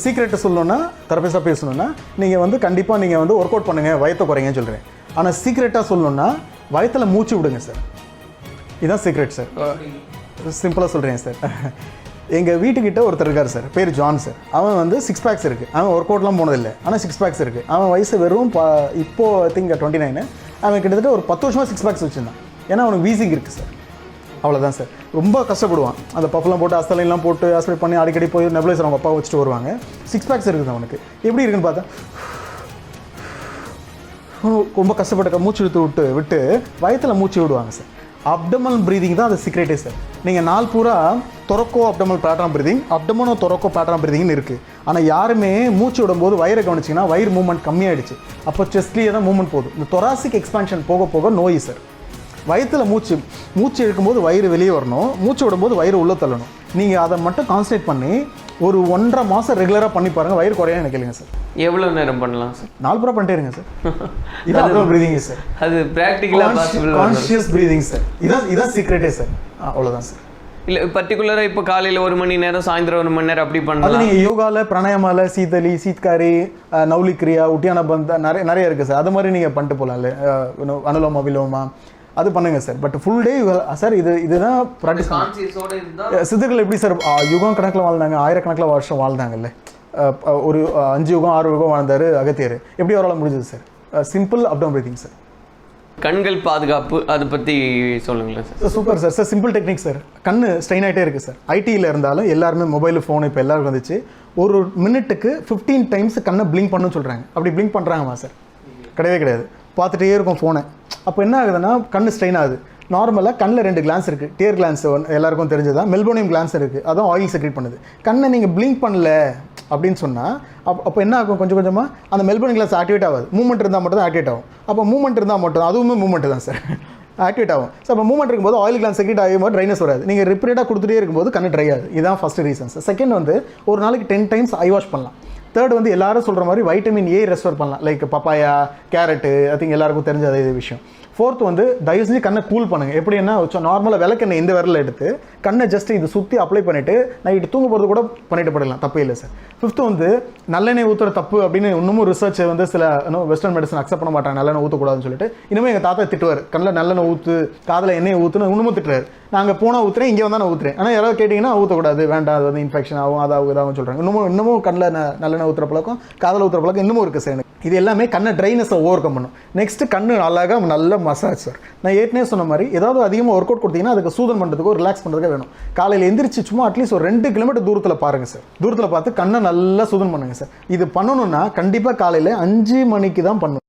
Secret சொல்லணும்னா தரப்பேசா பேசணும்னா நீங்கள் வந்து கண்டிப்பாக நீங்கள் வந்து ஒர்க் அவுட் பண்ணுங்கள் வயத்தை குறைங்கன்னு சொல்கிறேன். ஆனால் சீக்ரெட்டாக சொல்லணும்னா வயத்தில் மூச்சு விடுங்க சார். இதுதான் சீக்ரெட் சார். சிம்பிளாக சொல்கிறேன் சார். எங்கள் வீட்டுக்கிட்ட ஒருத்தர் இருக்கார் சார், பேர் ஜான் சார். அவன் வந்து 6 பேக்ஸ் இருக்குது. அவன் ஒர்க் அவுட்லாம் போனதில்லை, ஆனால் 6 பேக்ஸ் இருக்குது. அவன் வயசு வெறும் இப்போது ஐ திங்க் 29. அவன் கிட்டத்தட்ட ஒரு 10 வருஷமாக 6 பேக்ஸ் வச்சுருந்தான். ஏன்னா அவனுக்கு வீசிங் இருக்குது சார். அவ்வளோதான் சார். ரொம்ப கஷ்டப்படுவான். அந்த பஃப்லாம் போட்டு அஸ்தலைன்லாம் போட்டு ஆஸ்பிரேட் பண்ணி அடிக்கடி போய் நெபுலைசர் அவங்க அப்பா வச்சுட்டு வருவாங்க. 6 பேக்ஸ் இருக்குது அவனுக்கு. எப்படி இருக்குன்னு பார்த்தா ரொம்ப கஷ்டப்பட்டு மூச்சு விட்டு வயத்தில் மூச்சு விடுவாங்க சார். அப்டமல் ப்ரீதிங் தான் அது சீக்ரெட்டே சார். நீங்கள் நாள் பூரா தொரக்கோ அப்டமல் பேட்டர்ன் ப்ரீதிங், அப்டமனோ தொரக்கோ பேட்டர்ன் ப்ரீதிங்னு இருக்குது. ஆனால் யாருமே மூச்சு விடும்போது வயிறை கவனிச்சிங்கன்னா வயிறு மூவ்மெண்ட் கம்மியாகிடுச்சு. அப்போ செஸ்ட்லேயே தான் மூவ்மெண்ட் போகுது. இந்த தொராசிக் எக்ஸ்பான்ஷன் போக போக நோய் சார். வயிற்றில் மூச்சு இழுக்கும்போது வயிறு வெளியே வரணும், மூச்சு விடும்போது வயிறு உள்ளே தள்ளணும். நீங்கள் அதை மட்டும் கான்சன்ட்ரேட் பண்ணி ஒரு 1.5 மாதம் ரெகுலராக பண்ணி பாருங்கள், வயிறு குறையா எனக்கு கேளுங்க சார். எவ்வளோ நேரம் பண்ணலாம் சார்? நாள் பூரா பண்ணிட்டே இருங்க சார். இதான் அப்டமல் ப்ரீதிங் சார். அது ப்ராக்டிக்கலாக பாசிபிள். Conscious breathing sir. இதான் சீக்ரெட்டே சார். அவ்வளோதான் சார். இல்லை பர்டிகுலராக இப்போ காலையில் 1 மணி நேரம், சாயந்தரம் 1 மணி நேரம் அப்படி பண்ணலாம். அது நீங்கள் யோகாவில் பிராணாயாமாவில் சீதலி, சீத்காரி, நவுலிக்ரியா, உட்டியான பந்தா நிறைய இருக்குது சார். அது மாதிரி நீங்கள் பண்ணிட்டு போகலாம்ல. அனுலோமா விலோமா அது பண்ணுங்க sir. But full day sir இதுதான் ப்ராக்டிஸ். சித்தர்கள் எப்படி சார் யுகம் கணக்கில் வாழ்ந்தாங்க, ஆயிரக்கணக்கில் வருஷம் வாழ்ந்தாங்கல்ல. ஒரு 5 யுகம் 6 யுகம் வாழ்ந்தார் அகத்தியர். எப்படி அவரால் முடிஞ்சது sir? Simple uptown breathing sir. கண்கள் பாதுகாப்பு அதை பற்றி சொல்லுங்களேன் sir. Super sir. Sir simple technique sir. கண் ஸ்ட்ரெயின் ஆகிட்டே இருக்குது சார். ஐடியில் இருந்தாலும் எல்லாருமே மொபைல் ஃபோன் இப்போ எல்லாருக்கும் வந்துச்சு. ஒரு மினிட்டுக்கு 15 டைம்ஸ் கண்ணை பிளிங்க் பண்ணுன்னு சொல்கிறாங்க. அப்படி பிளிங்க் பண்ணுறாங்கம்மா சார்? கிடையவே கிடையாது. பார்த்துட்டே இருக்கும் ஃபோனை. அப்போ என்ன ஆகுதுன்னா கண் ஸ்ட்ரெயின் ஆகுது. நார்மலாக கண்ணில் 2 கிளான்ஸ் இருக்குது. டியர் கிளான்ஸ் எல்லாருக்கும் தெரிஞ்சதான். மெல்போனியம் கிளான்ஸ் இருக்குது. அதான் ஆயில் செக்ரேட் பண்ணுது. கண்ணை நீங்கள் பிளிங்க் பண்ணல அப்படின்னு சொன்னால் அப்போ என்ன ஆகும்? கொஞ்சம் கொஞ்சமாக அந்த மெல்போனியம் கிளாஸ் ஆக்டிவேட் ஆகாது. மூவ்மெண்ட் இருந்தால் மட்டும் தான் ஆக்டிவேட் ஆகும். அப்போ மூவ்மெண்ட் இருந்தால் மட்டும் அதுவுமே மூவ்மெண்ட் தான் சார் ஆக்டிவேட் ஆகும். ஸோ அப்போ மூவ்மெண்ட் இருக்கும்போது ஆயில் கிளான்ஸ் செக்ரேட் ஆகும்போது ட்ரைனஸ் வராது. நீங்கள் ரிப்பீட்டாக கொடுத்துட்டே இருக்கும்போது கண்ணு ட்ரை ஆகுது. இதுதான் ஃபஸ்ட்டு ரீசன்ஸ். செகண்ட் வந்து ஒரு நாளைக்கு 10 டைம்ஸ் ஐ வாஷ் பண்ணலாம். தேர்ட் வந்து எல்லாரும் சொல்கிற மாதிரி வைட்டமின் ஏ ரெஸ்டோர் பண்ணலாம். Like papaya, carrot, I think எல்லாருக்கும் தெரிஞ்ச அதே விஷயம். ஃபோர்த் வந்து தயவு செஞ்சு கண்ணை கூல் பண்ணுங்கள். எப்படின்னா நார்மலாக விளக்கெண்ணெய் இந்த விரலில் எடுத்து கண்ணை ஜஸ்ட் இது சுற்றி அப்ளை பண்ணிவிட்டு நைட்டு தூங்க போகிறது கூட பண்ணிட்டு போடலாம், தப்பே இல்லை சார். ஃபிஃப்த்து வந்து நல்லெண்ணெய் ஊற்றுற தப்பு அப்படின்னு இன்னமும் ரிசர்ச் வந்து சில வெஸ்டர்ன் மெடிசன் அக்செப்ட் பண்ண மாட்டாங்க நல்லெண்ணெய் ஊற்றக்கூடாதுன்னு சொல்லிட்டு. இனிமேல் எங்கள் தாத்தா திட்டுவார், கண்ணில் நல்லெண்ணெய் ஊற்று, காதில் எண்ணெய் ஊற்றுன்னு இன்னமும் திட்டுறாரு. நாங்கள் போனால் ஊற்றுறேன், இங்கே வந்தால் நான் ஊற்றுறேன். ஆனால் யாராவது கேட்டிங்கன்னா ஊற்றக்கூடாது, வேண்டாம், அது வந்து இன்ஃபெக்ஷன் ஆகும், அதாகும் இதாகும் சொல்கிறாங்க. இன்னமும் கண்ணில் நல்லெண்ணெய் ஊற்றுற பழக்கம், காதில் ஊற்றுற பழக்கம் இன்னமும் இருக்குது சார். இது எல்லாமே கண்ணை ட்ரைனஸை ஓவர் கம் பண்ணும். நெக்ஸ்ட்டு கண்ணு அழகாக நல்ல மசாஜ் சார். நான் ஏற்கனவே சொன்ன மாதிரி ஏதாவது அதிகமாக ஒர்க் அவுட் கொடுத்தீங்கன்னா அதுக்கு சூதன் பண்ணுறதுக்கோ ரிலாக்ஸ் பண்ணுறதுக்கோ வேணும். காலையில் எந்திரிச்சு சும்மா அட்லீஸ்ட் ஒரு 2 கிலோமீட்டர் தூரத்தில் பாருங்கள் சார். தூரத்தில் பார்த்து கண்ணை நல்லா சூதன் பண்ணுங்கள் சார். இது பண்ணணும்னா கண்டிப்பாக காலையில் 5 மணிக்கு தான் பண்ணணும்.